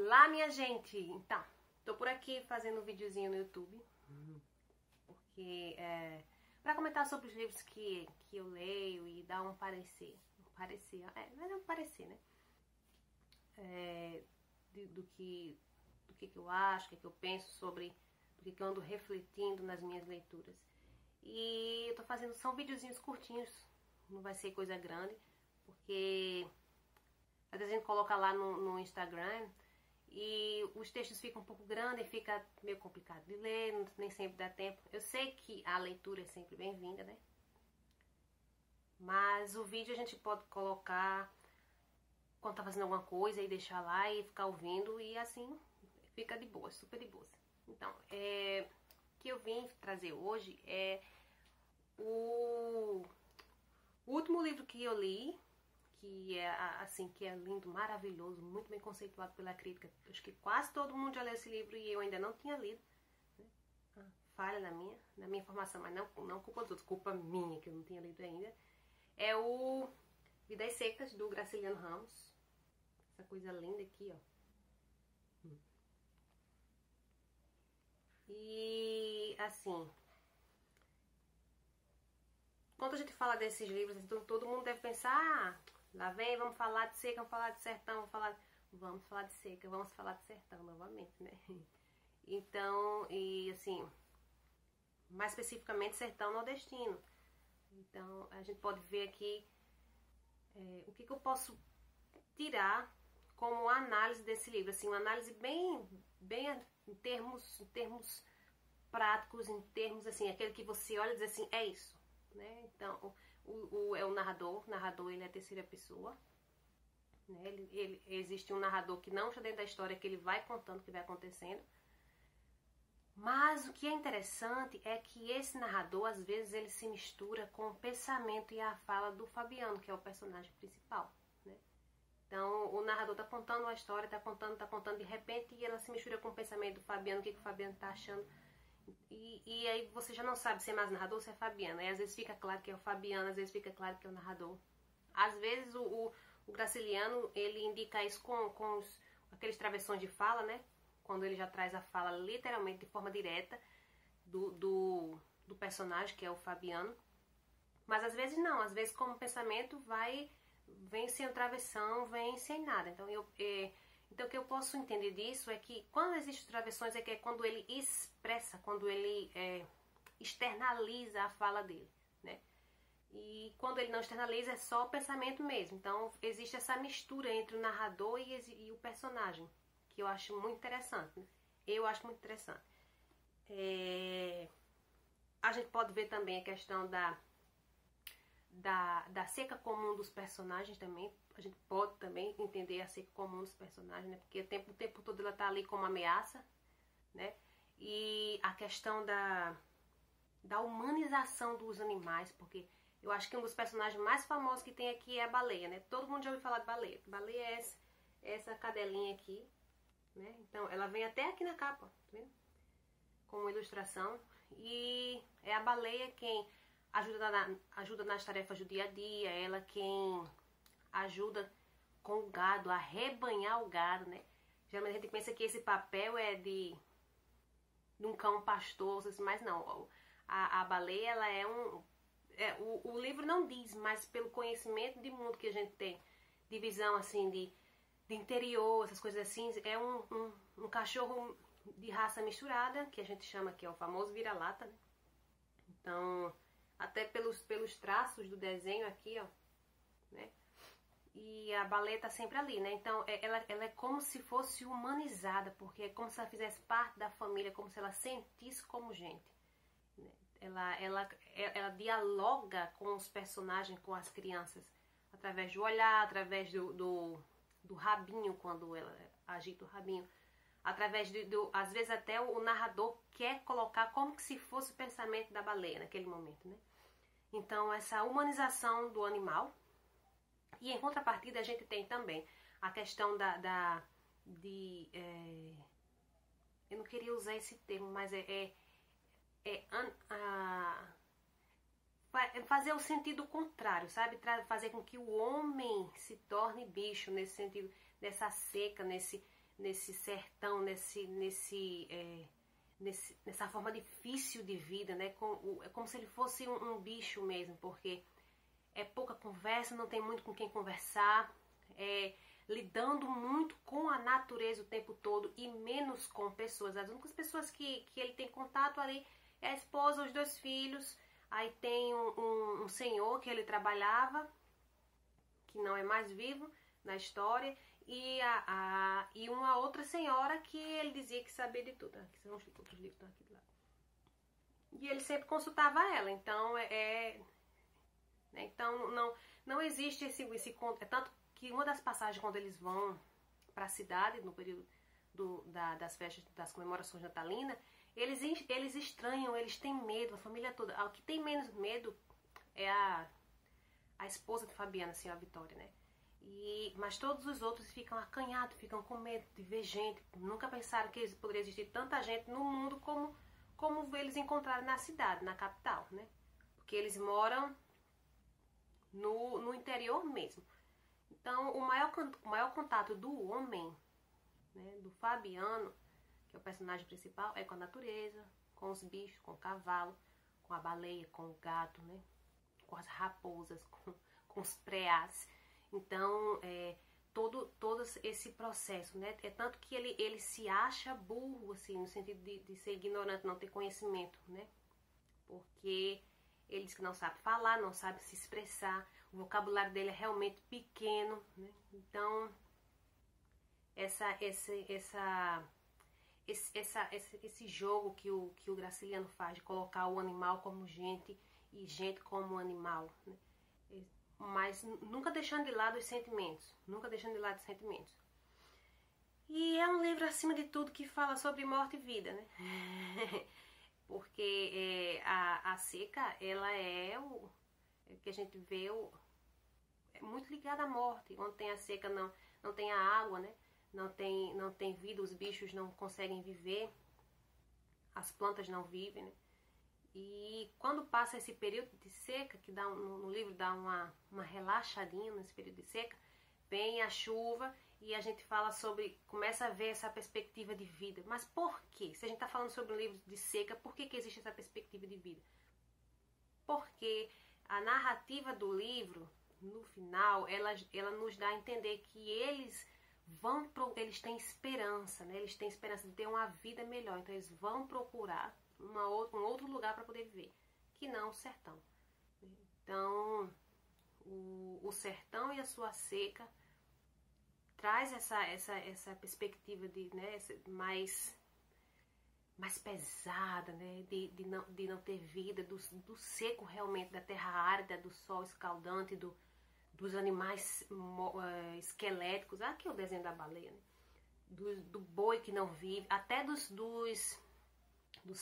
Olá, minha gente! Então, tô por aqui fazendo um videozinho no YouTube, porque para comentar sobre os livros que eu leio e dar um parecer. Não é um parecer, né? Do que eu acho, o que eu penso sobre, o que eu ando refletindo nas minhas leituras. E eu tô fazendo, são videozinhos curtinhos, não vai ser coisa grande, porque às vezes a gente coloca lá no Instagram e os textos ficam um pouco grandes, fica meio complicado de ler, nem sempre dá tempo. Eu sei que a leitura é sempre bem-vinda, né? Mas o vídeo a gente pode colocar quando tá fazendo alguma coisa e deixar lá e ficar ouvindo, e assim fica de boa, super de boa. Então, o que eu vim trazer hoje é o último livro que eu li, que é assim, que é lindo, maravilhoso, muito bem conceituado pela crítica. Acho que quase todo mundo já leu esse livro e eu ainda não tinha lido, né? Falha na minha informação, mas não culpa dos outros, culpa minha que eu não tinha lido ainda. É o Vidas Secas, do Graciliano Ramos. Essa coisa linda aqui, ó. E assim, quando a gente fala desses livros, então, todo mundo deve pensar, lá vem, vamos falar de seca, vamos falar de sertão, vamos falar de seca, vamos falar de sertão novamente, né? Então, e assim, mais especificamente sertão nordestino. Então, a gente pode ver aqui o que eu posso tirar como análise desse livro, assim, uma análise bem em termos práticos, em termos assim, aquele que você olha e diz assim, é isso, né? Então, é o narrador ele é a terceira pessoa, né? Existe um narrador que não está dentro da história, que ele vai contando o que vai acontecendo. Mas o que é interessante é que esse narrador, às vezes, ele se mistura com o pensamento e a fala do Fabiano, que é o personagem principal, né? Então, o narrador tá contando uma história, tá contando, de repente, e ela se mistura com o pensamento do Fabiano, o que o Fabiano tá achando. E aí você já não sabe se é mais narrador ou se é Fabiano. Aí às vezes fica claro que é o Fabiano, às vezes fica claro que é o narrador. Às vezes o Graciliano, ele indica isso com aqueles travessões de fala, né? Quando ele já traz a fala literalmente de forma direta do personagem, que é o Fabiano. Mas às vezes não, às vezes como pensamento vem sem travessão, vem sem nada. Então o que eu posso entender disso é que quando existem travessões é quando ele expressa, quando ele externaliza a fala dele, né? E quando ele não externaliza é só o pensamento mesmo. Então existe essa mistura entre o narrador e o personagem, que eu acho muito interessante, né? Eu acho muito interessante. A gente pode ver também a questão da seca comum dos personagens também. A gente pode também entender a seca comum dos personagens, né? Porque o tempo todo ela tá ali como ameaça, né? E a questão da humanização dos animais, porque eu acho que um dos personagens mais famosos que tem aqui é a baleia, né? Todo mundo já ouviu falar de baleia. Baleia é essa cadelinha aqui, né? Então ela vem até aqui na capa, tá vendo? Como ilustração. E é a baleia quem ajuda nas tarefas do dia a dia, ela quem ajuda com o gado, a rebanhar o gado, né? Geralmente a gente pensa que esse papel é de um cão pastor, mas não. A baleia, ela é o livro não diz, mas pelo conhecimento de mundo que a gente tem, de visão assim, de interior, essas coisas assim, é um cachorro de raça misturada, que a gente chama que é o famoso vira-lata, né? Então, até pelos traços do desenho aqui, ó, né? E a baleia tá sempre ali, né? Então, ela é como se fosse humanizada, porque é como se ela fizesse parte da família, como se ela sentisse como gente, né? Ela dialoga com os personagens, com as crianças, através do olhar, através do rabinho, quando ela agita o rabinho, através às vezes até o narrador quer colocar como que se fosse o pensamento da baleia naquele momento, né? Então, essa humanização do animal. E em contrapartida a gente tem também a questão eu não queria usar esse termo, mas fazer o sentido contrário, sabe? Fazer com que o homem se torne bicho, nesse sentido, dessa seca, nesse sertão, nessa forma difícil de vida, né? É como se ele fosse um bicho mesmo, porque é pouca conversa, não tem muito com quem conversar, lidando muito com a natureza o tempo todo e menos com pessoas. As únicas pessoas que ele tem contato ali é a esposa, os 2 filhos, aí tem um senhor que ele trabalhava, que não é mais vivo na história, e uma outra senhora que ele dizia que sabia de tudo. Aqui são os outros livros, estão aqui do lado. E ele sempre consultava ela, então então não existe esse conto. É tanto que uma das passagens, quando eles vão para a cidade, no período das festas, das comemorações natalinas, eles estranham, eles têm medo, a família toda. O que tem menos medo é a esposa de Fabiana, assim, a Vitória, né? Mas todos os outros ficam acanhados, ficam com medo de ver gente. Nunca pensaram que poderia existir tanta gente no mundo como eles encontraram na cidade, na capital, né? Porque eles moram no interior mesmo. Então, o maior contato do homem, né, do Fabiano, que é o personagem principal, é com a natureza, com os bichos, com o cavalo, com a baleia, com o gato, né? Com as raposas, com os preás. Então, todo esse processo, né? É tanto que ele se acha burro, assim, no sentido de ser ignorante, não ter conhecimento, né? Porque ele diz que não sabe falar, não sabe se expressar, o vocabulário dele é realmente pequeno, né? Então, esse jogo que o Graciliano faz de colocar o animal como gente e gente como animal, né? Mas nunca deixando de lado os sentimentos, E é um livro, acima de tudo, que fala sobre morte e vida, né? Porque a seca, ela é o que a gente vê, é muito ligada à morte. Onde tem a seca, não tem a água, né? Não tem vida, os bichos não conseguem viver, as plantas não vivem, né? E quando passa esse período de seca, que no livro dá uma relaxadinha nesse período de seca, vem a chuva e a gente fala começa a ver essa perspectiva de vida. Mas por quê? Se a gente está falando sobre um livro de seca, por que existe essa perspectiva de vida? Porque a narrativa do livro, no final, ela nos dá a entender que eles têm esperança, né? Eles têm esperança de ter uma vida melhor, então eles vão procurar um outro lugar para poder viver, que não o sertão. Então, o sertão e a sua seca traz essa perspectiva de, né, mais pesada, né, de não ter vida, do seco realmente, da terra árida, do sol escaldante, dos animais esqueléticos. Aqui é o desenho da baleia, né? Do boi que não vive, até dos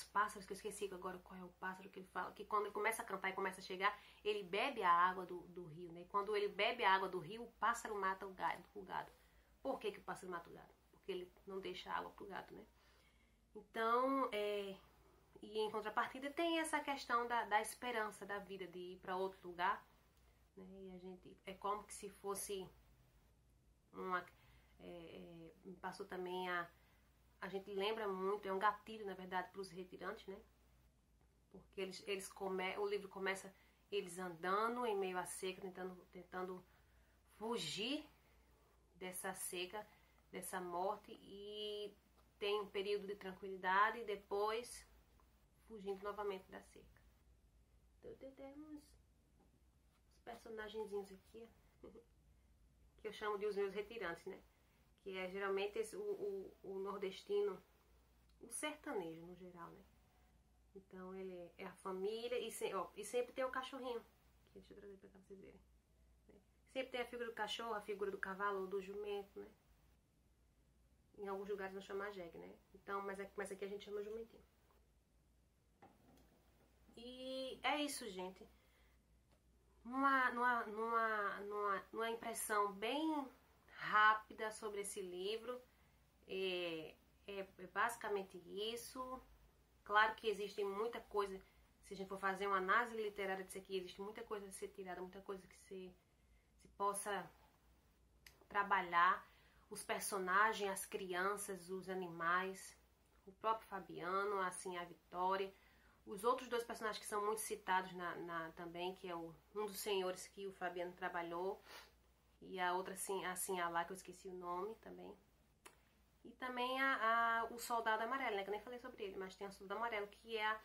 pássaros, que eu esqueci agora qual é o pássaro que ele fala, que quando ele começa a cantar e começa a chegar, ele bebe a água do rio, né? E quando ele bebe a água do rio, o pássaro mata o gado. Por que o pássaro mata o gado? Porque ele não deixa água pro gado, né? Então, e em contrapartida tem essa questão da esperança da vida, de ir para outro lugar, né? E a gente, é como que se fosse me passou também a gente lembra muito, é um gatilho, na verdade, para os retirantes, né? Porque o livro começa eles andando em meio à seca, tentando fugir dessa seca, dessa morte, e tem um período de tranquilidade e depois fugindo novamente da seca. Então tem uns personagenzinhos aqui, que eu chamo de os meus retirantes, né? Que é geralmente o nordestino, o sertanejo no geral, né? Então ele é a família e sempre tem o cachorrinho. Aqui, deixa eu trazer pra cá pra vocês verem. Sempre tem a figura do cachorro, a figura do cavalo ou do jumento, né? Em alguns lugares não chama jegue, né? Então, mas aqui a gente chama jumentinho. E é isso, gente. Numa impressão bem rápida sobre esse livro, é basicamente isso. Claro que existe muita coisa, se a gente for fazer uma análise literária disso aqui, existe muita coisa a ser tirada, muita coisa que se possa trabalhar. os personagens, as crianças, os animais, o próprio Fabiano, assim, a Vitória, os outros dois personagens que são muito citados também, que é um dos senhores que o Fabiano trabalhou, e a outra, assim, a lá, que eu esqueci o nome também. E também o Soldado Amarelo, né, que eu nem falei sobre ele, mas tem o Soldado Amarelo, que é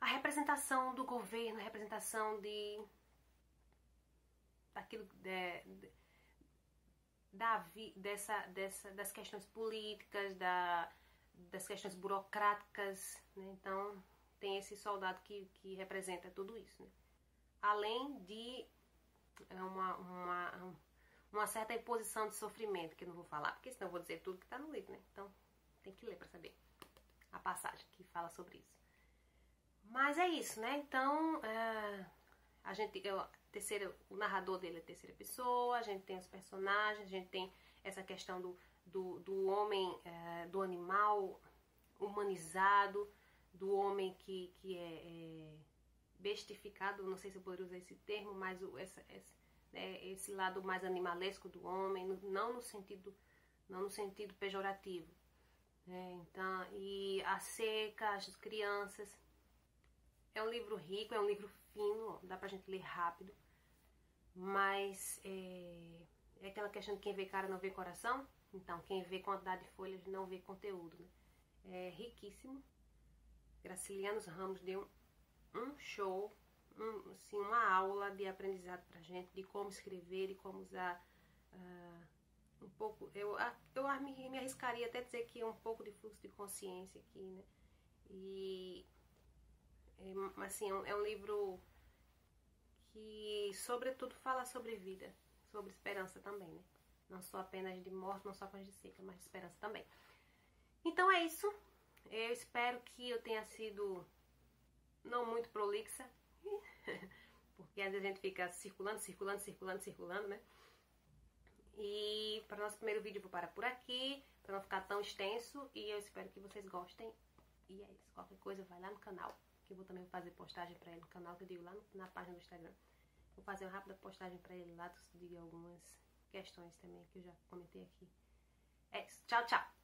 a representação do governo, a representação daquilo, das questões políticas, das questões burocráticas, né? Então tem esse soldado que representa tudo isso, né? Além de uma certa imposição de sofrimento, que eu não vou falar, porque senão eu vou dizer tudo que está no livro, né? Então tem que ler para saber a passagem que fala sobre isso. Mas é isso, né? Então o narrador dele é terceira pessoa, a gente tem os personagens, a gente tem essa questão do homem, do animal humanizado, do homem que é bestificado, não sei se eu poderia usar esse termo, mas esse lado mais animalesco do homem, não no sentido pejorativo, né? Então, e a seca, as crianças. É um livro rico, é um livro fino, dá pra gente ler rápido, mas é aquela questão de quem vê cara não vê coração. Então, quem vê quantidade de folhas não vê conteúdo, né? É riquíssimo. Graciliano Ramos deu um show, assim, uma aula de aprendizado pra gente, de como escrever, de como usar um pouco. Eu me arriscaria até dizer que é um pouco de fluxo de consciência aqui, né? E assim, é um livro que, sobretudo, fala sobre vida, sobre esperança também, né? Não só apenas de morte, não só apenas de seca, mas de esperança também. Então é isso. Eu espero que eu tenha sido não muito prolixa, porque às vezes a gente fica circulando, né? E para o nosso primeiro vídeo eu vou parar por aqui, para não ficar tão extenso, e eu espero que vocês gostem. E é isso. Qualquer coisa, vai lá no canal, que eu vou também fazer postagem para ele no canal, que eu digo lá na página do Instagram. Vou fazer uma rápida postagem para ele lá de algumas questões também que eu já comentei aqui. É isso. Tchau, tchau!